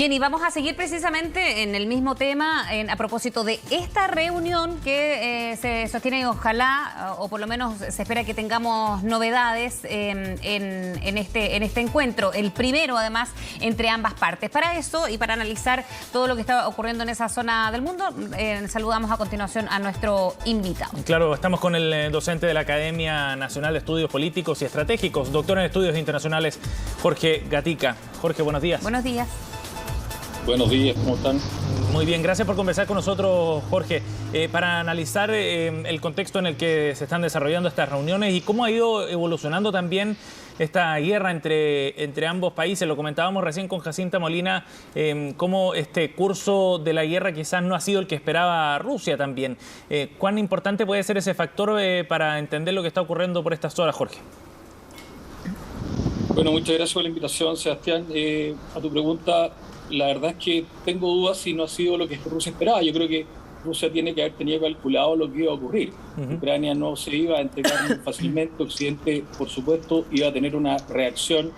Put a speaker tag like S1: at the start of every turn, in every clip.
S1: Bien, y vamos a seguir precisamente en el mismo tema, a propósito de esta reunión que se sostiene, ojalá, o por lo menos se espera que tengamos novedades en este encuentro, el primero además entre ambas partes. Para eso y para analizar todo lo que está ocurriendo en esa zona del mundo, saludamos a continuación a nuestro invitado.
S2: Claro, estamos con el docente de la Academia Nacional de Estudios Políticos y Estratégicos, doctor en Estudios Internacionales, Jorge Gatica. Jorge, buenos días.
S1: Buenos días.
S3: Buenos días, ¿cómo están?
S2: Muy bien, gracias por conversar con nosotros, Jorge, para analizar el contexto en el que se están desarrollando estas reuniones y cómo ha ido evolucionando también esta guerra entre ambos países. Lo comentábamos recién con Jacinta Molina, cómo este curso de la guerra quizás no ha sido el que esperaba Rusia también. ¿Cuán importante puede ser ese factor para entender lo que está ocurriendo por estas horas, Jorge?
S3: Bueno, muchas gracias por la invitación, Sebastián. A tu pregunta, la verdad es que tengo dudas si no ha sido lo que Rusia esperaba. Yo creo que Rusia tiene que haber tenido calculado lo que iba a ocurrir. Ucrania no se iba a entregar muy fácilmente. Occidente, por supuesto, iba a tener una reacción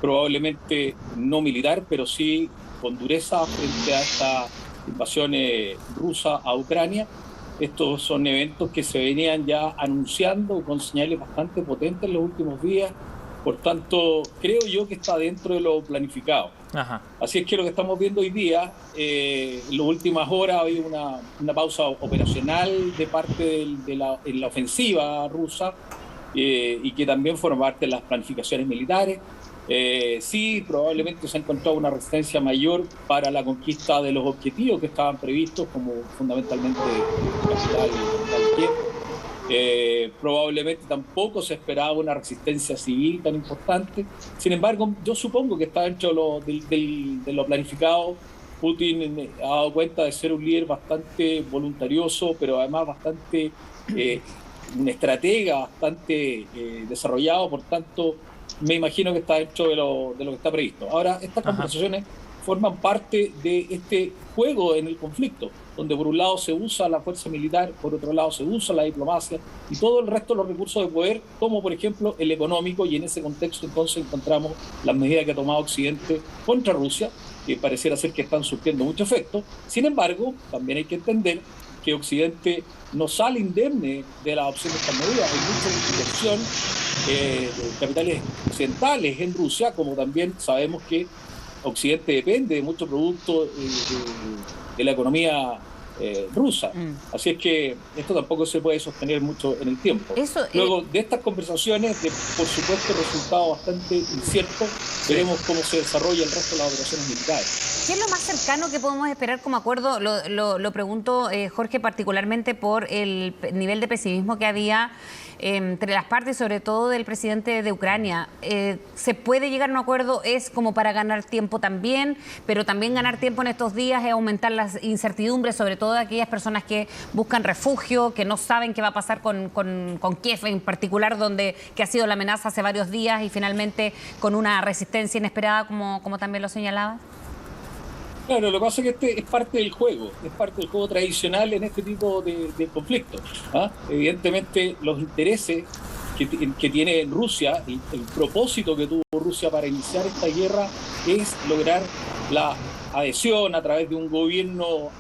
S3: probablemente no militar, pero sí con dureza frente a esta invasión rusa a Ucrania. Estos son eventos que se venían ya anunciando con señales bastante potentes en los últimos días. Por tanto, creo yo que está dentro de lo planificado.
S2: Ajá.
S3: Así es que lo que estamos viendo hoy día, en las últimas horas ha habido una pausa operacional de parte en la ofensiva rusa y que también forma parte de las planificaciones militares. Sí, probablemente se ha encontrado una resistencia mayor para la conquista de los objetivos que estaban previstos, como fundamentalmente la capital Kiev. Probablemente tampoco se esperaba una resistencia civil tan importante. Sin embargo, yo supongo que está dentro de lo planificado. Putin ha dado cuenta de ser un líder bastante voluntarioso, pero además bastante un estratega bastante desarrollado. Por tanto, me imagino que está dentro de lo que está previsto. Ahora, estas conversaciones forman parte de este juego en el conflicto, donde por un lado se usa la fuerza militar, por otro lado se usa la diplomacia y todo el resto de los recursos de poder, como por ejemplo el económico, y en ese contexto entonces encontramos las medidas que ha tomado Occidente contra Rusia, que pareciera ser que están surtiendo mucho efecto. Sin embargo, también hay que entender que Occidente no sale indemne de la adopción de estas medidas. Hay mucha inversión de capitales occidentales en Rusia, como también sabemos que Occidente depende de muchos productos de la economía rusa. Así es que esto tampoco se puede sostener mucho en el tiempo. Luego de estas conversaciones, de por supuesto resultado bastante incierto, veremos cómo se desarrolla el resto de las operaciones militares.
S1: ¿Qué es lo más cercano que podemos esperar como acuerdo? Lo pregunto, Jorge, particularmente por el nivel de pesimismo que había entre las partes, sobre todo del presidente de Ucrania. ¿Se puede llegar a un acuerdo? ¿Es como para ganar tiempo también? Pero también ganar tiempo en estos días es aumentar las incertidumbres, sobre todo de aquellas personas que buscan refugio, que no saben qué va a pasar con Kiev en particular, que ha sido la amenaza hace varios días y finalmente con una resistencia inesperada, como también lo señalaba.
S3: Claro, lo que pasa es que este es parte del juego, tradicional en este tipo de conflictos. Evidentemente, los intereses que tiene Rusia, el propósito que tuvo Rusia para iniciar esta guerra es lograr la adhesión a través de un gobierno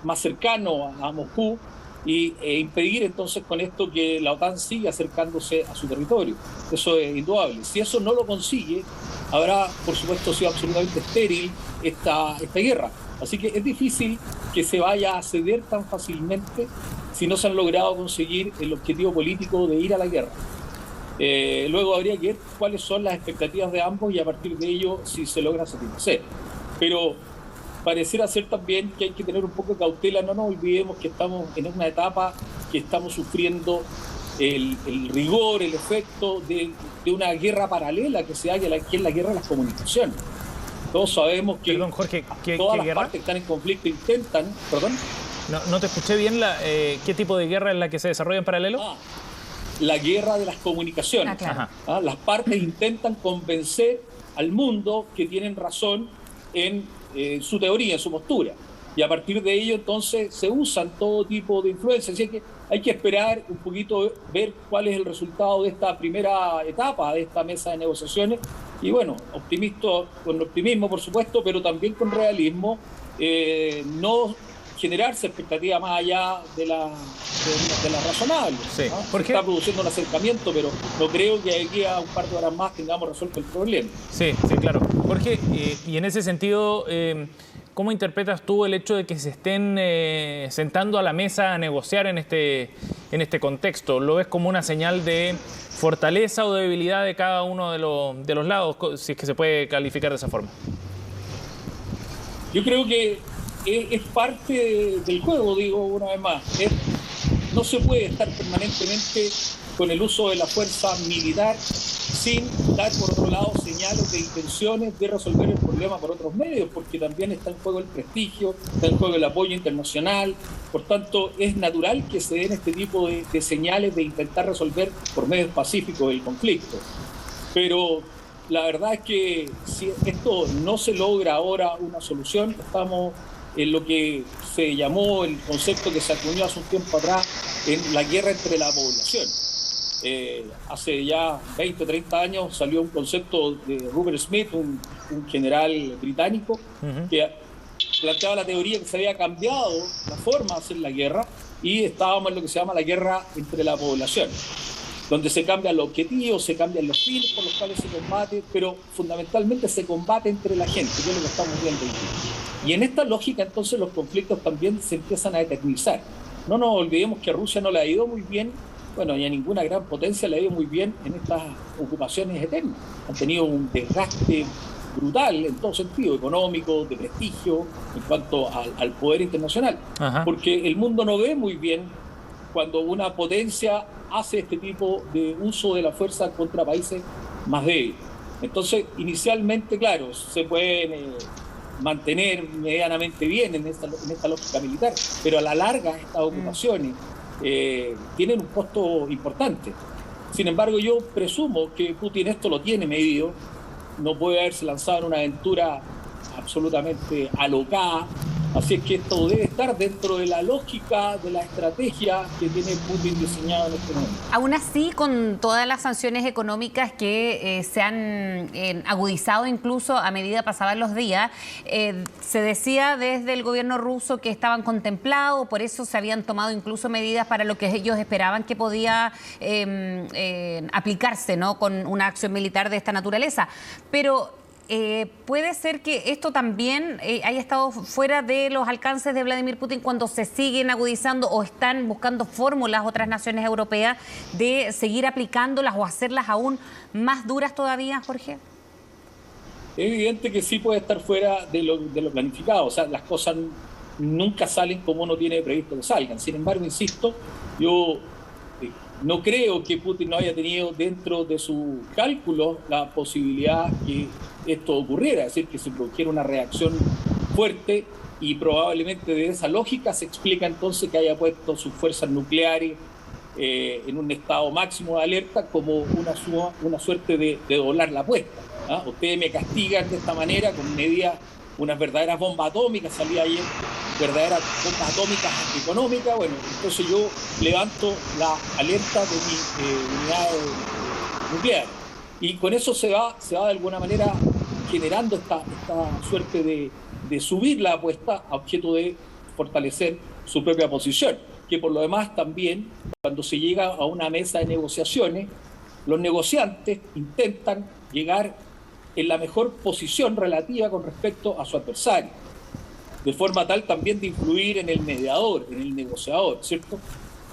S3: más cercano a Moscú e impedir entonces con esto que la OTAN siga acercándose a su territorio. Eso es indudable. Si eso no lo consigue, habrá, por supuesto, sido absolutamente estéril esta guerra. Así que es difícil que se vaya a ceder tan fácilmente si no se han logrado conseguir el objetivo político de ir a la guerra. Luego habría que ver cuáles son las expectativas de ambos y a partir de ello si se logra satisfacer. Pero pareciera ser también que hay que tener un poco de cautela. No nos olvidemos que estamos en una etapa que estamos sufriendo el rigor, el efecto de una guerra paralela que se halla, que es la guerra de las comunicaciones. Todos sabemos que
S2: Jorge,
S3: todas las
S2: guerra?
S3: partes que están en conflicto intentan... ¿Perdón?
S2: No te escuché bien. ¿Qué tipo de guerra es la que se desarrolla en paralelo?
S3: La guerra de las comunicaciones.
S1: Claro.
S3: Las partes intentan convencer al mundo que tienen razón en su teoría, en su postura. Y a partir de ello, entonces, se usan todo tipo de influencias. Así que hay que esperar un poquito, ver cuál es el resultado de esta primera etapa, de esta mesa de negociaciones, Y bueno, con optimismo, por supuesto, pero también con realismo, no generarse expectativas más allá de la razonable.
S2: Sí.
S3: ¿No?
S2: ¿Por
S3: Se
S2: qué?
S3: está produciendo un acercamiento, pero no creo que aquí a un par de horas más tengamos resuelto el problema.
S2: Sí, sí, claro. Jorge, y en ese sentido, ¿cómo interpretas tú el hecho de que se estén sentando a la mesa a negociar en este contexto? ¿Lo ves como una señal de fortaleza o debilidad de cada uno de los lados, si es que se puede calificar de esa forma?
S3: Yo creo que es parte del juego, digo una vez más. No se puede estar permanentemente con el uso de la fuerza militar sin dar, por otro lado, señales de intenciones de resolver el problema por otros medios, porque también está en juego el prestigio, está en juego el apoyo internacional. Por tanto, es natural que se den este tipo de señales de intentar resolver por medios pacíficos el conflicto. Pero la verdad es que si esto no se logra ahora una solución, estamos en lo que se llamó el concepto que se acuñó hace un tiempo atrás en la guerra entre la población. Hace ya 20 o 30 años salió un concepto de Rupert Smith, un general británico, que planteaba la teoría que se había cambiado la forma de hacer la guerra y estábamos en lo que se llama la guerra entre la población, donde se cambian los objetivos, se cambian los fines por los cuales se combate, pero fundamentalmente se combate entre la gente, que es lo que estamos viendo hoy día. Y en esta lógica, entonces, los conflictos también se empiezan a eternizar. No nos olvidemos que a Rusia no le ha ido muy bien, bueno, y a ninguna gran potencia le ha ido muy bien en estas ocupaciones eternas. Han tenido un desgaste brutal en todo sentido, económico, de prestigio, en cuanto al poder internacional.
S2: Ajá.
S3: Porque el mundo no ve muy bien cuando una potencia hace este tipo de uso de la fuerza contra países más débiles. Entonces, inicialmente, claro, se pueden mantener medianamente bien en esta lógica militar, pero a la larga estas ocupaciones tienen un costo importante. Sin embargo, yo presumo que Putin esto lo tiene medido, no puede haberse lanzado en una aventura absolutamente alocada. Así es que esto debe estar dentro de la lógica, de la estrategia que tiene Putin diseñado en este momento.
S1: Aún así, con todas las sanciones económicas que se han agudizado incluso a medida pasaban los días, se decía desde el gobierno ruso que estaban contemplados, por eso se habían tomado incluso medidas para lo que ellos esperaban que podía aplicarse, ¿no?, con una acción militar de esta naturaleza. Pero puede ser que esto también haya estado fuera de los alcances de Vladimir Putin cuando se siguen agudizando o están buscando fórmulas otras naciones europeas de seguir aplicándolas o hacerlas aún más duras todavía, Jorge.
S3: Es evidente que sí puede estar fuera de lo planificado, o sea, las cosas nunca salen como uno tiene previsto que salgan. Sin embargo, insisto, yo no creo que Putin no haya tenido dentro de su cálculo la posibilidad que esto ocurriera, es decir, que se produjera una reacción fuerte, y probablemente de esa lógica se explica entonces que haya puesto sus fuerzas nucleares en un estado máximo de alerta como una suerte de doblar la apuesta. ¿Ah? Ustedes me castigan de esta manera con medidas, unas verdaderas bombas atómicas, salía ayer verdaderas bombas atómicas económicas. Bueno, entonces yo levanto la alerta de mi unidad nuclear. Y con eso se va de alguna manera generando esta suerte de subir la apuesta a objeto de fortalecer su propia posición. Que por lo demás también, cuando se llega a una mesa de negociaciones, los negociantes intentan llegar en la mejor posición relativa con respecto a su adversario, de forma tal también de influir en el mediador, en el negociador, ¿cierto?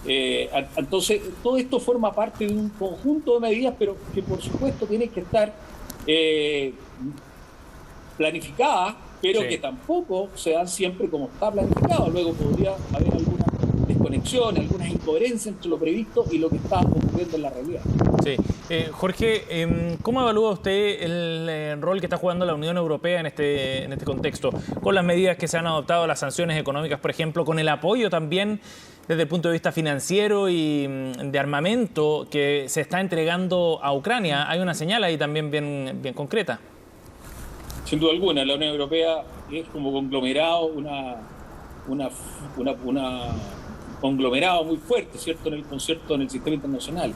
S3: Entonces, todo esto forma parte de un conjunto de medidas, pero que por supuesto tienen que estar planificadas, pero sí, que tampoco se dan siempre como está planificado. Luego podría haber alguna desconexión, algunas incoherencias entre lo previsto y lo que está ocurriendo en la realidad.
S2: Sí. Jorge, ¿cómo evalúa usted el rol que está jugando la Unión Europea en este contexto? Con las medidas que se han adoptado, las sanciones económicas, por ejemplo, con el apoyo también desde el punto de vista financiero y de armamento que se está entregando a Ucrania. Hay una señal ahí también bien concreta.
S3: Sin duda alguna, la Unión Europea es como conglomerado, conglomerado muy fuerte, ¿cierto?, en el concierto, en el sistema internacional.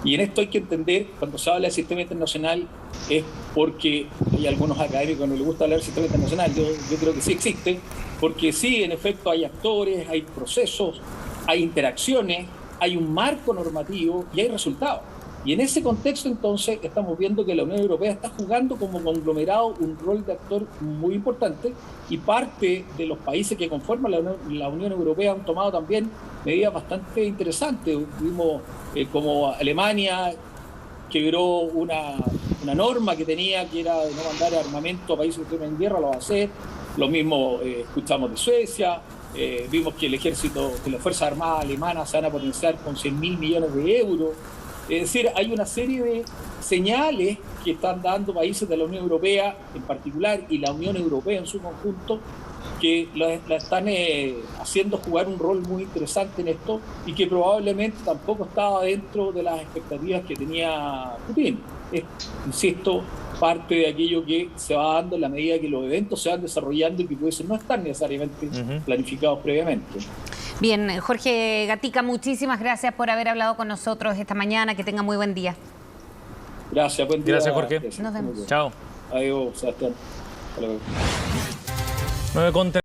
S3: Y en esto hay que entender, cuando se habla del sistema internacional, es porque hay algunos académicos que no les gusta hablar del sistema internacional. Yo creo que sí existe, porque sí, en efecto, hay actores, hay procesos, hay interacciones, hay un marco normativo y hay resultados. Y en ese contexto, entonces, estamos viendo que la Unión Europea está jugando como conglomerado un rol de actor muy importante, y parte de los países que conforman la Unión Europea han tomado también medidas bastante interesantes. Vimos como Alemania quebró una norma que tenía, que era de no mandar armamento a países que estuvieran en guerra, lo va a hacer. Lo mismo escuchamos de Suecia. Vimos que el ejército, que las Fuerzas Armadas alemanas se van a potenciar con 100.000 millones de euros. Es decir, hay una serie de señales que están dando países de la Unión Europea en particular y la Unión Europea en su conjunto, que la están haciendo jugar un rol muy interesante en esto, y que probablemente tampoco estaba dentro de las expectativas que tenía Putin. Es, insisto, parte de aquello que se va dando en la medida que los eventos se van desarrollando y que puede ser no están necesariamente planificados previamente.
S1: Bien, Jorge Gatica, muchísimas gracias por haber hablado con nosotros esta mañana. Que tenga muy buen día.
S3: Gracias, buen día.
S2: Gracias, Jorge.
S1: Nos vemos.
S2: Chao.
S3: Adiós, Sebastián. Hasta luego.
S2: 9:30.